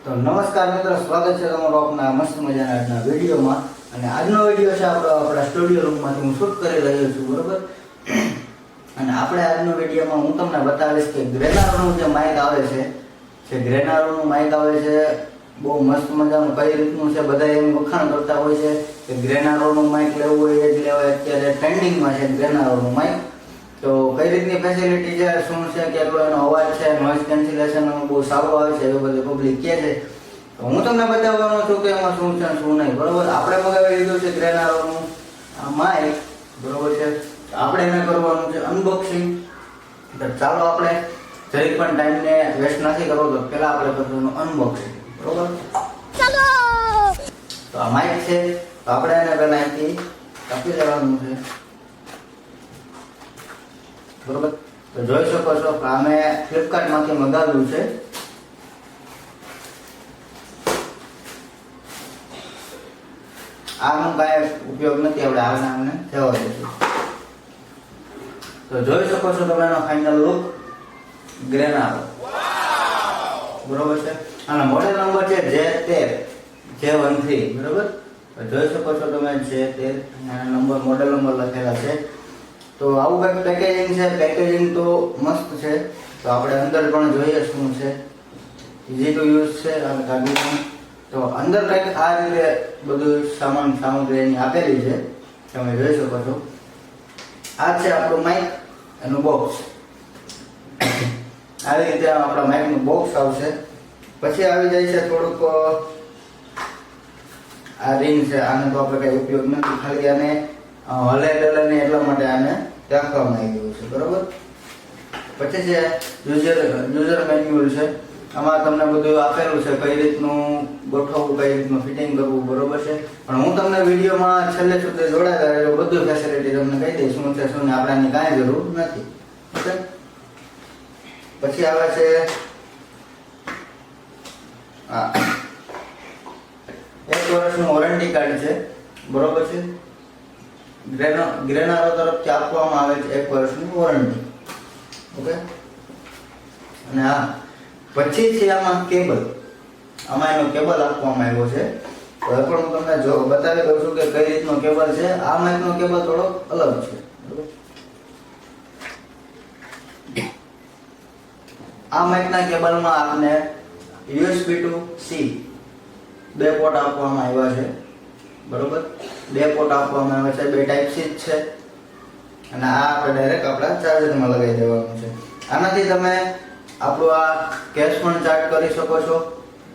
તો નમસ્કાર મિત્રો, સ્વાગત છે તમારો આપણા મસ્ત મજાના આજના વિડીયોમાં. અને આજનો વિડીયો છે આપણા સ્ટુડિયો રૂમમાંથી હું શૂટ કરી રહ્યો છું, બરોબર. અને આપણે આજનો વિડીયોમાં હું તમને બતાવીશ કે ગ્રેનારોનું જે માઇક આવે છે, ગ્રેનારોનું માઇક આવે છે બહુ મસ્ત મજાનું. કઈ રીતનું છે, બધા એમ વખાણ કરતા હોય છે કે ગ્રેનારોનું માઇક લેવું હોય એટલે અત્યારે ટ્રેન્ડિંગમાં છે ગ્રેનારોનું માઇક. તો કઈ રીતની ફેસિલિટી છે, શું છે, કેટલો એનો અવાજ છે, નોઇઝ કેન્સલેશન બહુ સારું આવે છે એવું બધું પબ્લિક કહે છે. તો હું તમને બતાવવાનો છું કે એમાં શું છે શું નહીં, બરોબર. આપણે મગાવી લીધું છે ગ્રેનારોનું આ માઇક, બરોબર છે. આપણે એને કરવાનું છે અનબોક્સિંગ. તો ચાલો આપણે જરીક પણ ટાઈમને વેસ્ટ નથી કરવો, તો પહેલા આપણે કરવાનું અનબોક્સિંગ, બરોબર. ચાલો. તો આ માઇક છે, તો આપણે એને પહેલા અહીંથી કાપી લેવાનું છે, બરોબર. તો જોઈ શકો છો કે અમે ફ્લિપકાર્ટમાંથી મંગાવ્યું છે. આનો કાંઈ ઉપયોગ નથી, આપણે આને જવા દઈશું. તો જોઈ શકો છો તમે એનો ફાઇનલ લુક ગ્રેનારો, બરોબર છે. આનો મોડેલ નંબર છે J13 બરોબર. તો જોઈ શકો છો તમે J13 નંબર, મોડેલ નંબર લખેલા છે. તો આવું કંઈક પેકેજિંગ છે. પેકેજિંગ તો મસ્ત છે. તો આપણે અંદર પણ જોઈએ શું છે. ઇઝી ટુ યુઝ છે અને કાઢી. તો અંદર કંઈક આ રીતે બધું સામગ્રી એની આપેલી છે, તમે જોઈ શકો છો. આ છે આપણું માઇક, એનું બોક્સ. આવી રીતે આપણા માઇકનું બોક્સ આવશે. પછી આવી જાય છે થોડુંક આ રિંગ છે. આને તો આપણે કંઈ ઉપયોગ નથી, ખાલી આને હલે ડલે ને એટલા માટે આને રાખવામાં આવ્યું છે, બરોબર. પછી છે યુઝર મેન્યુઅલ છે. આમાં તમને બધું આપેલું છે કઈ રીતનું ગોઠવવું, કઈ રીતનું ફિટિંગ કરવું, બરોબર છે. પણ હું તમને વિડીયોમાં છેલ્લે સુધી જોડાતા રહેજો, બધું ફેસિલિટી તમને કહી દઈશ શું છે શું ને, આપણાની કાંઈ જરૂર નથી, ઓકે. પછી આવે છે એક વર્ષનું વોરંટી કાર્ડ છે, બરોબર છે. ગ્રેનારો તરફથી આપવામાં આવે છે 1 વર્ષની વોરંટી, ઓકે. અને હા, પછી છે આમાં કેબલ. આમાં એનો કેબલ આપવામાં આવ્યો છે. તો એ પણ હું તમને બતાવી દઉં છું કે કઈ રીતનો કેબલ છે. આ માઇકનો કેબલ થોડો અલગ છે, બરોબર. આ માઇકના કેબલમાં આપને USB to C 2 પોર્ટ આપવામાં આવ્યા છે, બરોબર. 2 પોર્ટ આપવામાં આવે છે, 2 ટાઈપ સી છે. અને આ આપણે ડાયરેક્ટ આપણા ચાર્જરમાં લગાવી દેવાનું છે. આનાથી તમે આપણું આ કેસ પણ ચાર્જ કરી શકો છો,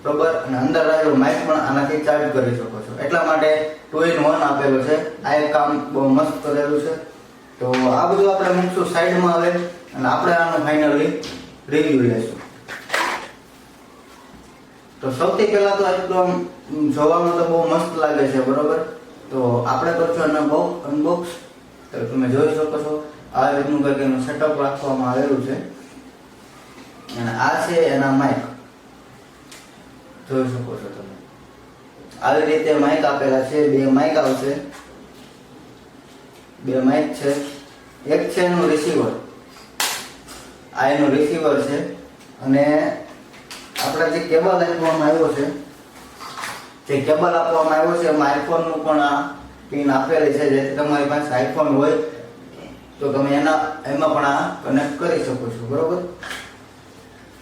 બરોબર. અને અંદર રહેલું માઇક પણ આનાથી ચાર્જ કરી શકો છો. એટલા માટે 2 in 1 આપેલું છે. આ એક કામ બહુ મસ્ત કરેલું છે. તો આ બધું આપણે મૂકશું સાઈડમાં હવે, અને આપણે આનું ફાઇનલી રિવ્યુ લેશું. તો સૌથી પહેલા તો એકદમ જોવામાં તો બહુ મસ્ત લાગે છે, બરોબર. તો આપણે કરશું અનબોક્સ. તો તમે જોઈ શકો છો આ રીતનું કંઈક એનું સેટઅપ રાખવામાં આવેલું છે. અને આ છે એના માઇક, જોઈ શકો છો તમે. આવી રીતે માઇક આપેલા છે. 2 માઇક આવશે, 2 માઇક છે. એક છે એનું રિસીવર, આ એનું રિસીવર છે. અને આપણા જે કેબલ આપવામાં આવ્યો છે, એમાં આઈફોનનું પણ આ પિન આપેલી છે. જેથી તમારી પાસે આઈફોન હોય તો તમે એમાં પણ આ કનેક્ટ કરી શકો છો, બરોબર.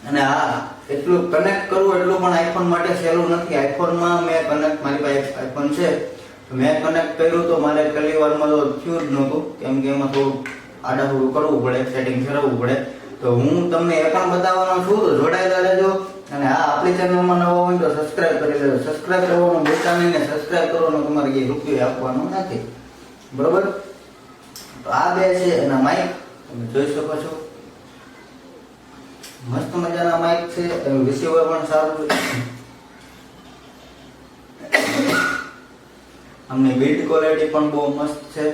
અને હા, એટલું કનેક્ટ કરવું એટલું પણ આઈફોન માટે સહેલું નથી. આઈફોનમાં મેં કનેક્ટ, મારી પાસે આઈફોન છે, તો મેં કનેક્ટ કર્યું તો મારે પહેલી વારમાં તો થયું જ નહોતું, કેમ કે એમાં થોડું આડાહુડું કરવું પડે, સેટિંગ ફેરવવું પડે. તો હું તમને એ પણ બતાવવાનો છું, તો જોડાયેલા રહેજો. અને હા, આપણી ચેનલમાં નવો હોય તો સબસ્ક્રાઇબ કરી લેજો. સબસ્ક્રાઇબ કરવાનું ભૂલતા નહીં, ને સબસ્ક્રાઇબ કરવાનો તમારે કંઈ રૂપિયો આપવાનો નથી, બરોબર. તો આ 2 છે એના માઇક, તમે જોઈ શકો છો. મસ્ત મજાના માઇક છે. એનું રિસીવર પણ સારું છે. આમની બિલ્ડ ક્વોલિટી પણ બહુ મસ્ત છે.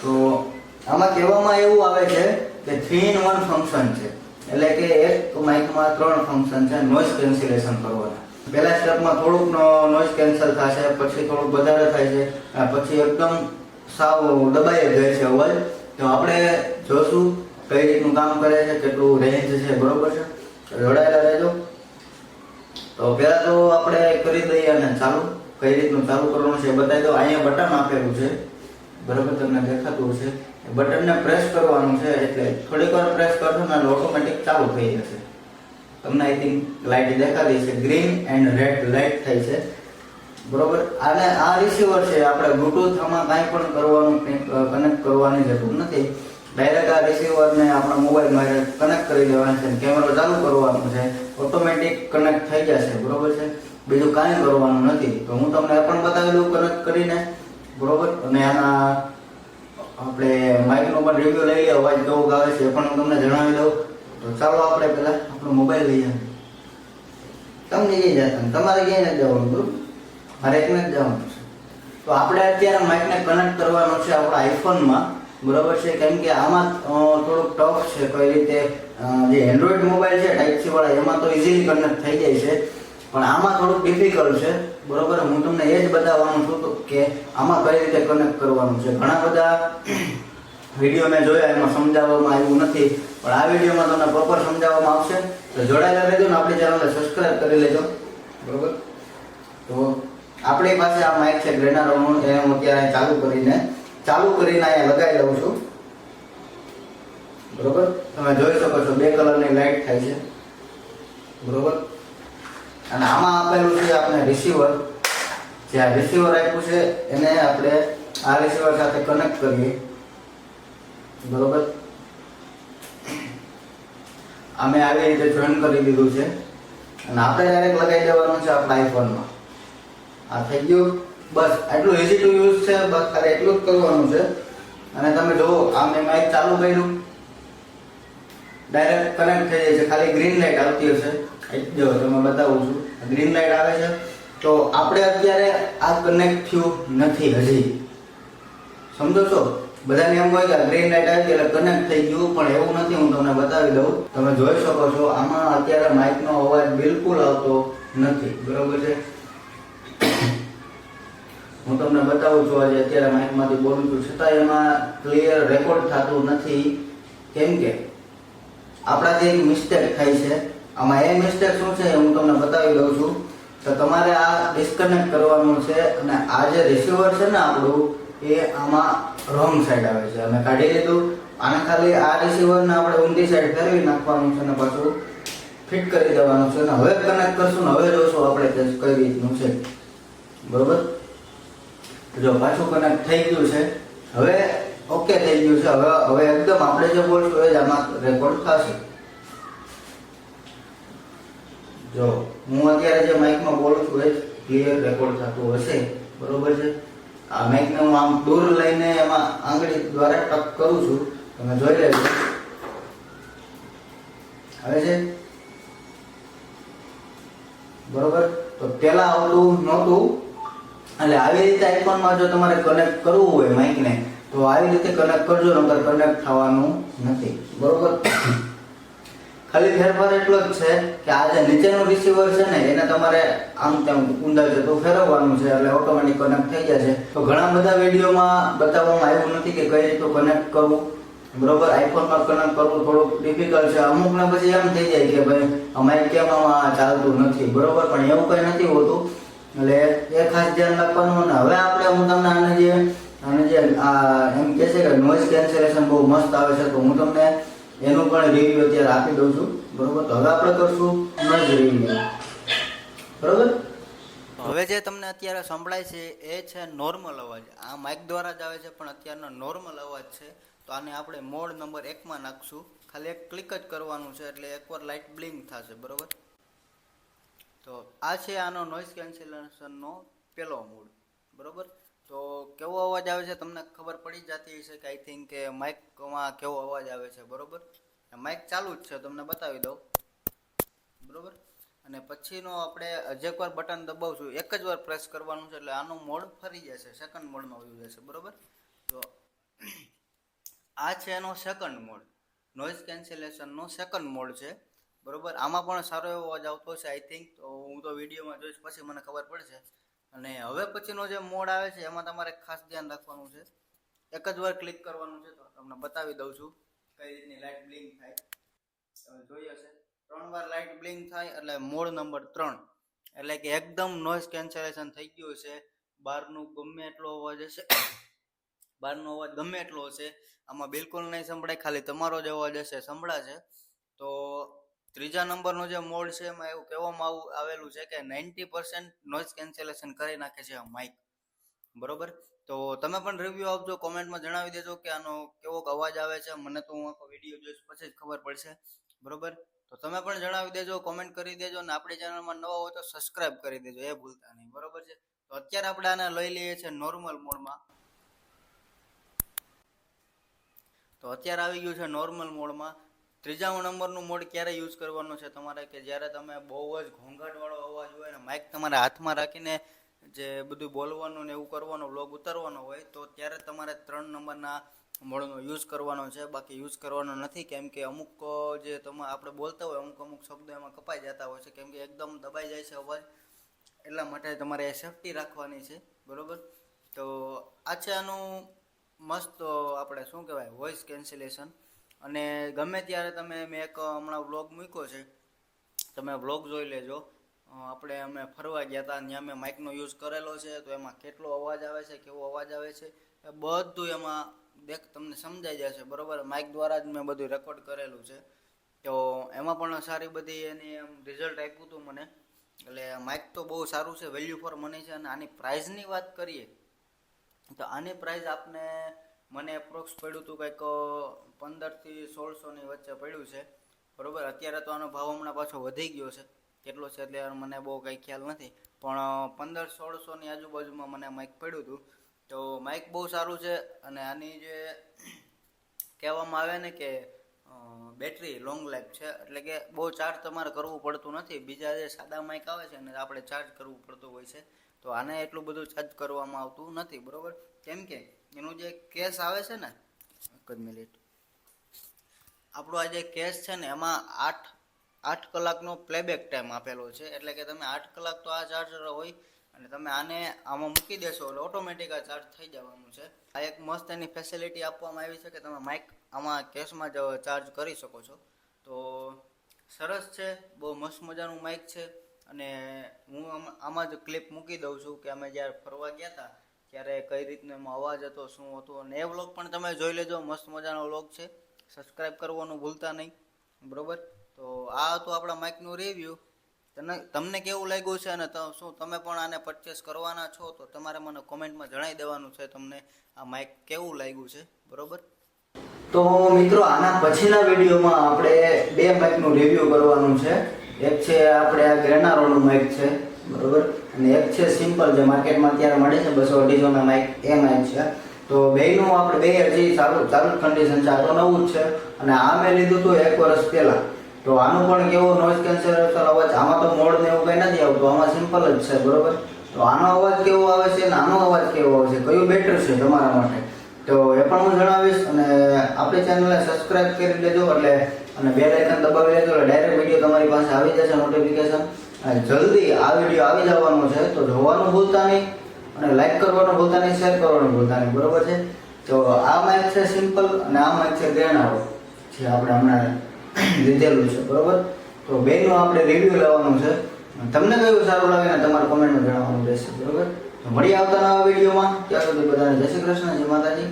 તો આમાં કહેવામાં એવું આવે છે કે 3 in 1 ફંક્શન છે. એટલે કે એક માઇકમાં 3 ફંક્શન છે. નોઇઝ કેન્સલેશન કરવાના. પહેલા સ્ટેપમાં થોડુંક નોઇઝ કેન્સલ થશે, પછી થોડુંક વધારે થાય છે, પછી એકદમ સાવ દબાઈ જાય છે અવાજ. તો આપણે જોશું કઈ રીતનું કામ કરે છે, કેટલું રેન્જ છે, બરોબર છે. જોડાયેલા રહેજો. તો પહેલા તો આપણે કરી દઈએ અને ચાલુ કઈ રીતનું ચાલુ કરવાનું છે એ બતાવી દો. અહીંયા બટન આપેલું છે બરાબર, તમને દેખાતું હશે. બટનને પ્રેસ કરવાનું છે એટલે થોડીક વાર પ્રેસ કરશો ને એટલે ઓટોમેટિક ચાલુ થઈ જશે. તમને આઈ થિંક લાઇટ દેખાતી છે, ગ્રીન એન્ડ રેડ લાઇટ થઈ છે બરોબર. અને આ રિસીવર છે, આપણે બ્લૂટૂથ આમાં કાંઈ પણ કરવાનું કનેક્ટ કરવાની જરૂર નથી. ડાયરેક્ટ આ રિસીવરને આપણા મોબાઈલમાં કનેક્ટ કરી દેવાનું છે, કેમેરો ચાલુ કરવાનું છે, ઓટોમેટિક કનેક્ટ થઈ જશે બરોબર છે. બીજું કાંઈ કરવાનું નથી. તો હું તમને એ પણ બતાવી દઉં કનેક્ટ કરીને બરોબર. અને આના આપણે માઇકનો પણ રિવ્યુ લઈ લઈએ, અવાજ કેવો આવે છે એ પણ હું તમને જણાવી દઉં. તો ચાલો આપણે પહેલા આપણો મોબાઈલ લઈએ. તમને ક્યાંય જતા તમારે ક્યાંય નથી જવાનું બરોબર, મારે એકને જ જવાનું છે. તો આપણે અત્યારે માઇકને કનેક્ટ કરવાનો છે આપણા આઈફોનમાં બરોબર છે. કેમ કે આમાં થોડુંક ટફ છે કઈ રીતે. જે એન્ડ્રોઈડ મોબાઈલ છે ટાઈપ સી વાળા એમાં તો ઇઝીલી કનેક્ટ થઈ જાય છે, પણ આમાં થોડુંક ડિફિકલ્ટ છે બરોબર. હું તમને એ જ બતાવવાનું છું કે આમાં કઈ રીતે કનેક્ટ કરવાનું છે. ઘણા બધા વિડીયો મેં જોયા એમાં સમજાવવામાં આવ્યું નથી, પણ આ વિડીયોમાં તમને પ્રોપર સમજાવવામાં આવશે. તો જોડાયેલા રહેજો ને આપણી ચેનલને સબસ્ક્રાઇબ કરી લેજો બરોબર. તો આપણી પાસે આ માઇક છે ગ્રેનારોનું, એને હું અત્યારે ચાલુ કરીને અહીંયા લગાવી દઉં છું બરોબર. તમે જોઈ શકો છો બે કલરની લાઇટ થાય છે બરોબર. અને આમાં આપેલું છે આપણે રિસીવર. જે આ રિસીવર આપ્યું છે એને આપણે આ રિસીવર સાથે કનેક્ટ કરીએ બરોબર. અમે આવી રીતે જોઈન કરી દીધું છે અને આપણે ડાયરેક્ટ લગાવી દેવાનું છે આપણા આઈફોનમાં. આ થઈ ગયું, બસ આટલું ઇઝી ટુ યુઝ છે. બસ ખાલી એટલું જ કરવાનું છે. અને તમે જુઓ આ મેં માઇક ચાલુ કર્યું, ડાયરેક્ટ કનેક્ટ થઈ જાય છે. ખાલી ગ્રીન લાઇટ આવતી હશે, જો તમે બતાવું છું, ગ્રીન લાઇટ આવે છે. તો આપણે અત્યારે આ કનેક્ટ થયું નથી હજી, સમજો છો. બધાને એમ હોય કે ગ્રીન લાઇટ આવી એટલે કનેક્ટ થઈ ગયું, પણ એવું નથી. હું તમને બતાવી દઉં, તમે જોઈ શકો છો આમાં અત્યારે માઇકનો અવાજ બિલકુલ આવતો નથી બરોબર છે. હું તમને બતાવું છું આજે અત્યારે માઇકમાંથી બોલું છું છતાં એમાં ક્લિયર રેકોર્ડ થતું નથી. કેમ કે આપણાથી એક મિસ્ટેક થાય છે આમાં. એ મિસ્ટેક શું છે હું તમને બતાવી દઉં છું. તો તમારે આ ડિસ્કનેક્ટ કરવાનું છે અને આ જે રિસીવર છે ને આપણું એ આમાં રોંગ સાઈડ આવે છે. અમે કાઢી લીધું. આને ખાલી આ રિસીવરને આપણે ઊંધી સાઈડ ફેરવી નાખવાનું છે અને પાછું ફિટ કરી દેવાનું છે. અને હવે કનેક્ટ કરશું ને હવે જોશું આપણે કે કઈ રીતનું છે બરોબર. જો પાછું કનેક્ટ થઈ ગયું છે, હવે ઓકે થઈ ગયું છે. હવે એકદમ આપણે જે બોલશું એ જ આમાં રેકોર્ડ થશે. જો હું અત્યારે જે માઇકમાં બોલું છું એ જ ક્લિયર રેકોર્ડ થતું હશે બરોબર છે. આ માઇકને હું આમ દૂર લઈને એમાં આંગળી દ્વારા ટક કરું છું, તમે જોઈ લેજો. હવે છે બરોબર. તો પેલા આવતું નહોતું, એટલે આવી રીતે આઈફોનમાં જો તમારે કનેક્ટ કરવું હોય માઇકને તો આવી રીતે કનેક્ટ કરજો, નકર કનેક્ટ થવાનું નથી બરોબર. ખાલી ફેરફાર એટલો જ છે કે આ જે નીચેનું રિસીવર છે ને એને તમારે આમ તેમ ઊંધા જતું ફેરવવાનું છે એટલે ઓટોમેટિક કનેક્ટ થઈ જશે. તો ઘણા બધા વિડીયોમાં બતાવવામાં આવ્યું નથી કે કઈ રીતે કનેક્ટ કરવું બરોબર. આઈફોનમાં કનેક્ટ કરવું થોડુંક ડિફિકલ્ટ છે. અમુકને પછી એમ થઈ જાય કે ભાઈ અમારે કેમ આમાં ચાલતું નથી બરોબર, પણ એવું કંઈ નથી હોતું. એટલે એ ખાસ ધ્યાન રાખવાનું. અને હવે આપણે હું તમને આને જે એમ કહે છે કે નોઇઝ કેન્સલેશન બહુ મસ્ત આવે છે, તો હું તમને એનું પણ રિવ્યુ અત્યારે આપી દઉં છું બરોબર. તો હવે આપણે કરશું નોઇઝ રિવ્યુ બરોબર. હવે જે તમને અત્યારે સંભળાય છે એ છે નોર્મલ અવાજ. આ માઇક દ્વારા જ આવે છે પણ અત્યારનો નોર્મલ અવાજ છે. તો આને આપણે મોડ નંબર 1માં નાખશું. ખાલી એક ક્લિક જ કરવાનું છે એટલે એકવાર લાઇટ બ્લિંક થશે બરોબર. તો આ છે આનો નોઇઝ કેન્સલેશનનો પહેલો મોડ બરોબર. તો કેવો અવાજ આવે છે તમને ખબર પડી જતી હશે કે આઈ થિંક કે માઇકમાં કેવો અવાજ આવે છે બરોબર. માઇક ચાલુ જ છે, તમને બતાવી દઉં બરોબર. અને પછીનો આપણે હજેક વાર બટન દબાવશું, એક જ વાર પ્રેસ કરવાનું છે એટલે આનું મોડ ફરી જશે, સેકન્ડ મોડમાં આવી જશે બરોબર. તો આ છે એનો સેકન્ડ મોડ, નોઇઝ કેન્સલેશનનો સેકન્ડ મોડ છે બરોબર. આમાં પણ સારો એવો અવાજ આવતો છે આઈ થિંક. તો હું તો વિડીયોમાં જોઈશ પછી મને ખબર પડશે. અને હવે પછીનો જે મોડ આવે છે એમાં તમારે ખાસ ધ્યાન રાખવાનું છે. એક જ વાર ક્લિક કરવાનું છે. તો તમને બતાવી દઉં છું કઈ રીતની લાઇટ બ્લિંક થાય. તમે જોઈ હશે 3 વાર લાઇટ બ્લિંક થાય એટલે મોડ નંબર 3 એટલે કે એકદમ નોઇઝ કેન્સલેશન થઈ ગયું છે. બહારનું ગમે એટલો અવાજ હશે, બહારનો અવાજ ગમે એટલો હશે, આમાં બિલકુલ નહીં સંભળાય, ખાલી તમારો જ અવાજ હશે સંભળાશે. તો ત્રીજા નંબરનો જે મોડ છે એમાં એવું કહેવામાં આવેલું છે કે 90% નોઇઝ કેન્સલેશન કરી નાખે છે આ માઇક. બરોબર, તો તમે પણ રિવ્યુ આપજો, કોમેન્ટમાં જણાવી દેજો કે આનો કેવો અવાજ આવે છે. મને તો હું આખો વિડીયો જોઈશ પછી જ ખબર પડશે. બરોબર, તો તમે પણ જણાવી દેજો, કોમેન્ટ કરી દેજો, અને આપણી ચેનલમાં નવા હોય તો સબસ્ક્રાઇબ કરી દેજો, એ ભૂલતા નહીં. બરોબર છે, તો અત્યારે આપણે આને લઈ લઈએ છીએ નોર્મલ મોડમાં. તો અત્યારે આવી ગયું છે નોર્મલ મોડમાં. ત્રીજા નંબરનું મોડ ક્યારે યુઝ કરવાનું છે તમારે, કે જ્યારે તમે બહુ જ ઘોંઘાટવાળો અવાજ હોય ને માઇક તમારે હાથમાં રાખીને જે બધું બોલવાનું ને એવું કરવાનું, વ્લોગ ઉતારવાનો હોય, તો ત્યારે તમારે 3 નંબરના મોડનો યુઝ કરવાનો છે. બાકી યુઝ કરવાનો નથી, કેમ કે અમુક જે આપણે બોલતા હોય અમુક શબ્દો એમાં કપાઈ જતા હોય છે, કેમ કે એકદમ દબાઈ જાય છે અવાજ. એટલા માટે તમારે સેફટી રાખવાની છે. બરોબર, તો આ છે આનું મસ્ત આપણે શું કહેવાય વોઇસ કેન્સલેશન. અને ગમે ત્યારે તમે, મેં એક હમણાં વ્લોગ મૂક્યો છે, તમે વ્લોગ જોઈ લેજો. અમે ફરવા ગયા હતા, ત્યાં મેં માઇકનો યુઝ કરેલો છે, તો એમાં કેટલો અવાજ આવે છે, કેવો અવાજ આવે છે, એ બધું એમાં તમને સમજાઈ જશે. બરોબર, માઇક દ્વારા જ મેં બધું રેકોર્ડ કરેલું છે. તો એમાં પણ સારી બધી એની રિઝલ્ટ આપ્યું હતું મને. એટલે માઇક તો બહુ સારું છે, વેલ્યુ ફોર મની છે. અને આની પ્રાઇઝની વાત કરીએ તો આની પ્રાઇસ મને એપ્રોક્સ પડ્યું હતું કંઈક 1500 થી 1600 વચ્ચે પડ્યું છે. બરોબર, અત્યારે તો આનો ભાવ હમણાં પાછો વધી ગયો છે, કેટલો છે એટલે મને બહુ કંઈ ખ્યાલ નથી, પણ 1500-1600 આજુબાજુમાં મને માઇક પડ્યું હતું. તો માઇક બહુ સારું છે. અને આની જે કહેવામાં આવે ને કે બેટરી લોંગ લાઈફ છે, એટલે કે બહુ ચાર્જ તમારે કરવું પડતું નથી. બીજા જે સાદા માઇક આવે છે ને આપણે ચાર્જ કરવું પડતું હોય છે, તો આને એટલું બધું ચાર્જ કરવામાં આવતું નથી. બરોબર, કેમ કે એનું જે કેસ આવે છે ને, એક જ મિનિટ, આપણો આ જે કેસ છે ને એમાં 8 કલાકનો પ્લેબેક ટાઈમ આપેલો છે. એટલે કે તમે 8 કલાક તો આ ચાર્જર હોય, અને તમે આમાં મૂકી દેશો એટલે ઓટોમેટિક આ ચાર્જ થઈ જવાનું છે. આ એક મસ્ત એની ફેસિલિટી આપવામાં આવી છે કે તમે માઇક આમાં કેસમાં જ ચાર્જ કરી શકો છો. તો સરસ છે, બહુ મસ્ત મજાનું માઇક છે. અને હું આમાં જ ક્લિપ મૂકી દઉં છું કે અમે જ્યારે ફરવા ગયા હતા ત્યારે કઈ રીતનો એમાં અવાજ હતો, શું હતું. અને એ વ્લોગ પણ તમે જોઈ લેજો, મસ્ત મજાનો વ્લોગ છે. સબસ્ક્રાઈબ કરવાનું ભૂલતા નહીં. બરોબર, તો આ હતું આપણા માઇકનું રિવ્યૂ. તમને કેવું લાગ્યું છે, અને શું તમે પણ આને પરચેસ કરવાના છો, તો તમારે મને કોમેન્ટમાં જણાવી દેવાનું છે તમને આ માઇક કેવું લાગ્યું છે. બરોબર, તો મિત્રો આના પછીના વિડીયોમાં આપણે 2 માઇકનું રિવ્યૂ કરવાનું છે. એક છે આપણે આ ગ્રેનારોનું માઇક છે, બરોબર, અને એક છે સિમ્પલ જે માર્કેટમાં અત્યારે મળે છે 200-250 ના માઇક, એ માઇક છે. તો બેયનું આપણે બે હજી ચાલુ કન્ડિશન છે. આ તો નવું જ છે, અને આ મેં લીધું હતું 1 વર્ષ પહેલાં. તો આનું પણ કેવો નોઇઝ કેન્સલેશન અવાજ, આમાં તો મોડ ને એવું કંઈ નથી આવતું, આમાં સિમ્પલ જ છે. બરોબર, તો આનો અવાજ કેવો આવે છે અને આનો અવાજ કેવો આવે છે, કયું બેટર છે તમારા માટે, તો એ પણ હું જણાવીશ. અને આપણી ચેનલને સબસ્ક્રાઇબ કરી લેજો, એટલે અને બેલ આઇકન દબાવી લેજો, એટલે ડાયરેક્ટ વિડીયો તમારી પાસે આવી જશે, નોટિફિકેશન. અને જલ્દી આ વિડીયો આવી જવાનો છે, તો જોવાનું ભૂલતા નહીં, અને લાઈક કરવાનું ભૂલતા નહીં, શેર કરવાનું ભૂલતા નહીં. બરોબર છે, તો આ માઇક છે સિમ્પલ, અને આ માઇક છે ગ્રેનારો, જે આપણે હમણાં લીધેલું છે. બરોબર, તો બેનું આપણે રિવ્યૂ લેવાનું છે. તમને કયું સારું લાગે ને તમારે કોમેન્ટમાં જણાવવાનું રહેશે. બરોબર, તો મળી આવતા નવા વિડીયોમાં. ત્યાં સુધી બધાને જય શ્રી કૃષ્ણ, જય માતાજી.